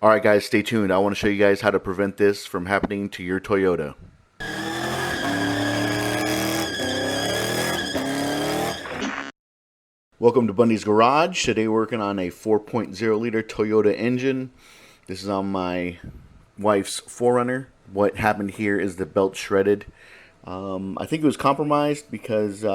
Alright guys, stay tuned. I want to show you guys how to prevent this from happening to your Toyota. Welcome to Bundy's Garage. Today we're working on a 4.0 liter Toyota engine. This is on my wife's 4Runner. What happened here is the belt shredded. I think it was compromised because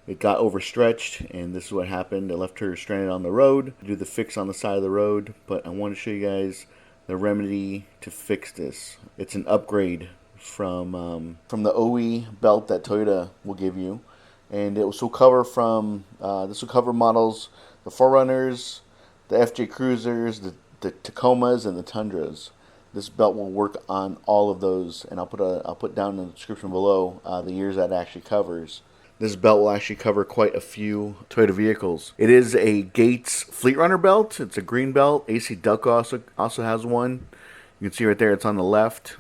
it got overstretched, and this is what happened. It left her stranded on the road. Do the fix on the side of the road, but I want to show you guys the remedy to fix this. It's an upgrade from the OE belt that Toyota will give you, and it will cover from this will cover models, the 4Runners, the FJ Cruisers, the Tacomas, and the Tundras. This belt will work on all of those, and I'll put down in the description below the years that it actually covers. This belt will actually cover quite a few Toyota vehicles. It is a Gates Fleetrunner belt. It's a green belt. AC Duck also has one. You can see right there, it's on the left.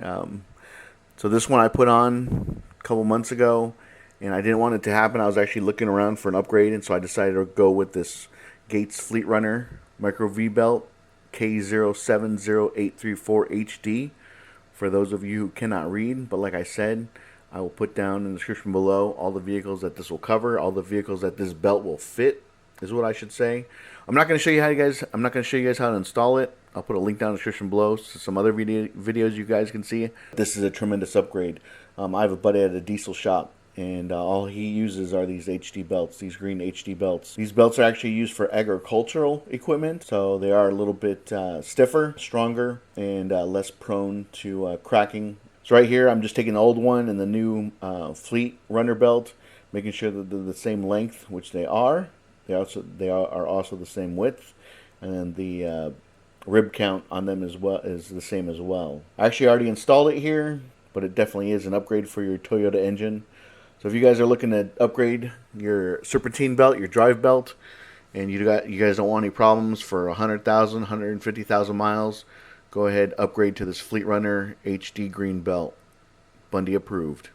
So this one I put on a couple months ago, and I didn't want it to happen. I was actually looking around for an upgrade, and so I decided to go with this Gates Fleetrunner Micro V belt K070834HD. For those of you who cannot read, but like I said, I will put down in the description below all the vehicles that this will cover, all the vehicles that this belt will fit, is what I should say. I'm not going to show you how to install it. I'll put a link down in the description below to some other videos you guys can see. This is a tremendous upgrade. I have a buddy at a diesel shop, and all he uses are these HD belts, these green HD belts. These belts are actually used for agricultural equipment, so they are a little bit stiffer, stronger, and less prone to cracking. So right here, I'm just taking the old one and the new Fleetrunner belt, making sure that they're the same length, which they are. They are also the same width, and then the rib count on them as well is the same as well. I actually already installed it here, but it definitely is an upgrade for your Toyota engine. So if you guys are looking to upgrade your serpentine belt, your drive belt, and you guys don't want any problems for 100,000, 150,000 miles, go ahead, upgrade to this Fleetrunner HD Green belt. Bundy approved.